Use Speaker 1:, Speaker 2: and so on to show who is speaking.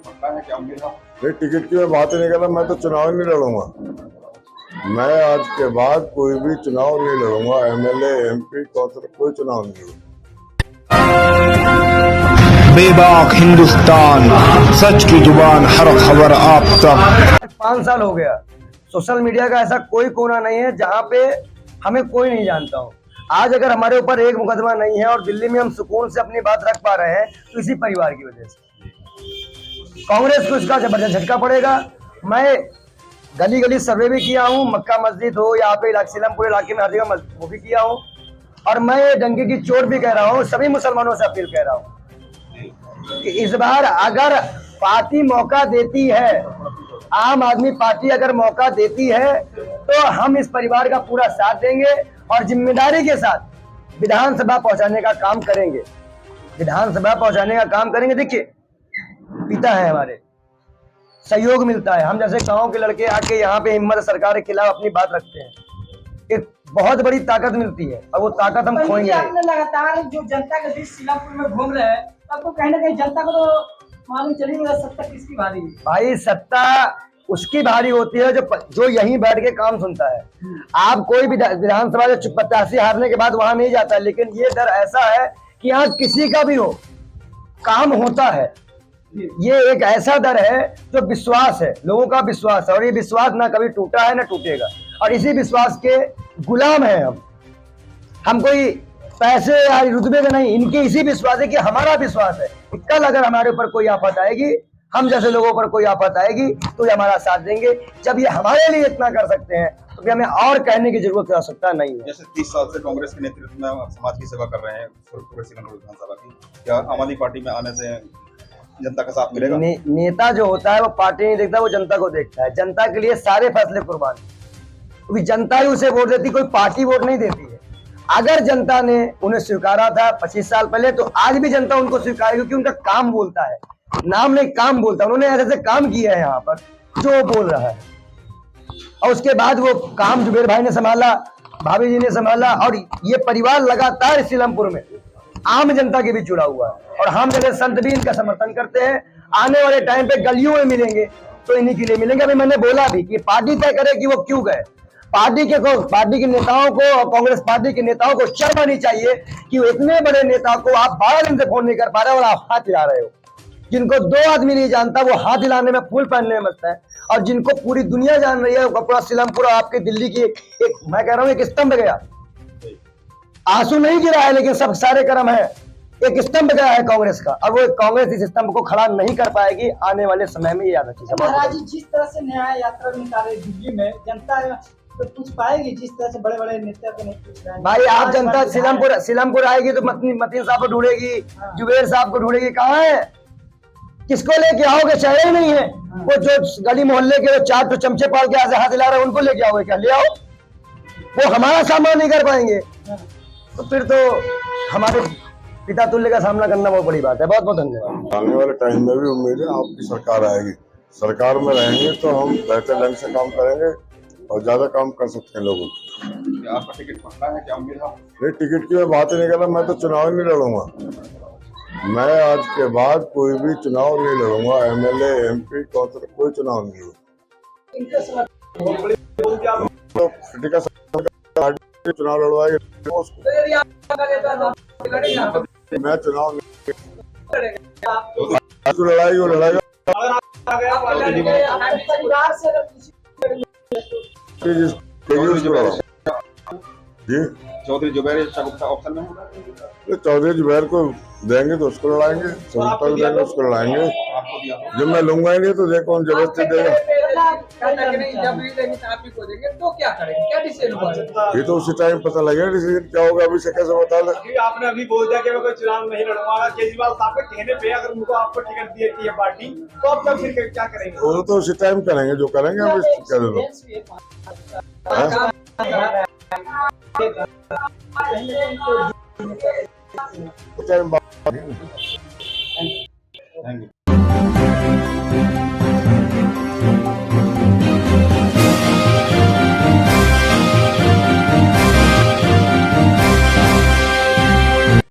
Speaker 1: पक्का है क्या उम्मीद है?
Speaker 2: ये टिकट की मैं बात ही नहीं कर रहा, मैं तो चुनाव ही नहीं लड़ूंगा। मैं आज के बाद कोई भी चुनाव नहीं लड़ूंगा, एमएलए एमपी कौंसिल कोई चुनाव नहीं लड़ूंगा।
Speaker 3: बेबाक हिंदुस्तान, सच की जुबान, हर खबर आप तक।
Speaker 4: 5 साल हो गया, सोशल मीडिया का ऐसा कोई कोना नहीं है जहां पे हमें कोई नहीं जानता हो। आज अगर हमारे ऊपर एक मुकदमा नहीं है और दिल्ली में हम सुकून से अपनी बात रख पा रहे हैं तो इसी परिवार की वजह से। कांग्रेस को इसका जबरदस्त झटका पड़ेगा। मैं गली गली सर्वे भी किया हूँ, मक्का मस्जिद हो यहाँ पे सीलमपुर इलाके में हर जगह वो भी किया हूँ, और मैं डंके की चोट भी कह रहा हूँ, सभी मुसलमानों से अपील कह रहा हूँ कि इस बार अगर पार्टी मौका देती है, आम आदमी पार्टी अगर मौका देती है तो हम इस परिवार का पूरा साथ देंगे और जिम्मेदारी के साथ विधानसभा पहुंचाने का काम करेंगे। विधानसभा पहुंचाने का काम करेंगे। देखिए, पिता है हमारे, सहयोग मिलता है। हम जैसे गांव के लड़के आके यहाँ पे हिम्मत सरकार के खिलाफ अपनी बात रखते हैं, एक बहुत बड़ी ताकत मिलती है और वो ताकत हम खोएंगे।
Speaker 5: आपने लगातार जो जनता के बीच सीलापुर में घूम रहे हैं, आपको कहीं ना कहीं जनता को तो मालूम चली नहीं सत्ता किसकी भारी है।
Speaker 4: भाई सत्ता उसकी भारी होती है जो यहीं बैठ के काम सुनता है। आप कोई भी विधानसभा से 85 हारने के बाद वहां नहीं जाता, लेकिन ये डर ऐसा है कि यहाँ किसी का भी हो काम होता है। ये एक ऐसा डर है जो विश्वास है, लोगों का विश्वास है, और ये विश्वास ना कभी टूटा है ना टूटेगा, और इसी विश्वास के गुलाम हैं हम कोई पैसे या रुतबे का नहीं, इनके इसी विश्वास है कि हमारा विश्वास है कि कल अगर हमारे ऊपर कोई आफत आएगी, हम जैसे लोगों पर कोई आफत आएगी तो ये हमारा साथ देंगे। जब ये हमारे लिए इतना कर सकते हैं तो हमें और कहने की जरूरत की आवश्यकता नहीं है।
Speaker 1: जैसे 30 साल से कांग्रेस के नेतृत्व में समाज की सेवा कर रहे हैं पूरे सीलमपुर विधानसभा की, क्या आम आदमी पार्टी में आने से जनता का साथ मिलेगा?
Speaker 4: नेता जो होता है वो पार्टी नहीं देखता, वो जनता को देखता है। जनता के लिए सारे फैसले कुर्बान, क्योंकि जनता ही उसे वोट देती, कोई पार्टी वोट नहीं देती है। अगर जनता ने उन्हें स्वीकारा था 25 साल पहले, तो आज भी जनता उनको स्वीकारेगी, क्योंकि उनका काम बोलता है, नाम नहीं काम बोलता है। उन्होंने ऐसे काम किया है यहाँ पर जो वो बोल रहा है, और उसके बाद वो काम जुबेर भाई ने संभाला, भाभी जी ने संभाला, और ये परिवार लगातार सीलमपुर में आम जनता के बीच जुड़ा हुआ है। और हम जैसे संत भी इनका समर्थन करते हैं। आने वाले टाइम पे गलियों में मिलेंगे तो इन्हीं के लिए मिलेंगे। अभी मैंने बोला भी कि पार्टी तय करे कि वो क्यों गए। पार्टी के नेताओं को और कांग्रेस पार्टी के नेताओं को शर्म आनी चाहिए कि इतने बड़े नेता को आप 12 दिन से फोन नहीं कर पा रहे हो और आप हाथ हिला रहे हो। जिनको 2 आदमी नहीं जानता वो हाथ हिलाने में, फूल पहनने में मस्त है, और जिनको पूरी दुनिया जान रही है, पूरा सीलमपुर आपके दिल्ली की एक मैं कह रहा हूँ एक स्तंभ गया। आंसू नहीं गिरा है, लेकिन सब सारे कर्म है, एक स्तंभ गया है कांग्रेस का, और वो कांग्रेस इस स्तंभ को खड़ा नहीं कर पाएगी आने वाले समय में। याद रखिए
Speaker 5: महाराज जी, जिस तरह से न्याय यात्रा निकाले दिल्ली में, जनता तो पूछ पाएगी जिस तरह से बड़े बड़े नेता को नहीं पूछ रहे हैं।
Speaker 4: भाई आप जनता सीलमपुर आएगी तो मतीन साहब को ढूंढेगी, जुबेर साहब को ढूंढेगी। कहाँ है, किसको लेके आओगे? शहर ही नहीं है। वो जो गली मोहल्ले के 4 चमचे पाल के हाथ हिला रहे हैं उनको लेके आओगे क्या? ले आओ, वो हमारा सामना नहीं कर पाएंगे तो फिर तो हमारे पिता तुल्य का सामना करना बहुत बड़ी बात है। बहुत बहुत धन्यवाद।
Speaker 2: आने वाले टाइम में भी उम्मीद है आपकी सरकार आएगी। सरकार में रहेंगे तो हम बेहतर ढंग से काम करेंगे और ज्यादा काम कर सकते हैं लोगों को।
Speaker 1: क्या आपका टिकट पक्का है क्या उम्मीद है?
Speaker 2: ये टिकट की मैं बात ही नहीं कर रहा, मैं तो चुनाव ही नहीं लड़ूंगा। मैं आज के बाद कोई भी चुनाव नहीं लड़ूंगा, एमएलए एमपी कौंसिल कोई चुनाव नहीं लड़ूंगा। तो चुनाव लड़वाएंगे, मैं चुनाव लड़ाई वो लड़ाएगा जी।
Speaker 1: चौधरी जुबैर शगुफ्ता ऑप्शन में होगा,
Speaker 2: चौधरी जुबैर को देंगे तो उसको लड़ाएंगे, शगुफ्ता को देंगे उसको लड़ाएंगे।
Speaker 1: आपको दिया
Speaker 2: जब मैं लूंगा ही नहीं तो देखो हम जबरदस्ती देगा,
Speaker 5: तो क्या करेंगे, क्या डिसीजन हुआ?
Speaker 2: ये तो उसी टाइम पता लगेगा डिसीजन क्या होगा। अभी से कैसे बता दे?
Speaker 6: आपने अभी बोल दिया कि मैं कोई चुनाव नहीं लड़ूंगा। केजरीवाल साहब के कहने पे अगर उनको आपको टिकट दी है पार्टी, तो अब तक फिर क्या करेंगे?
Speaker 2: वो तो उसी टाइम करेंगे जो करेंगे। हम कह दे दो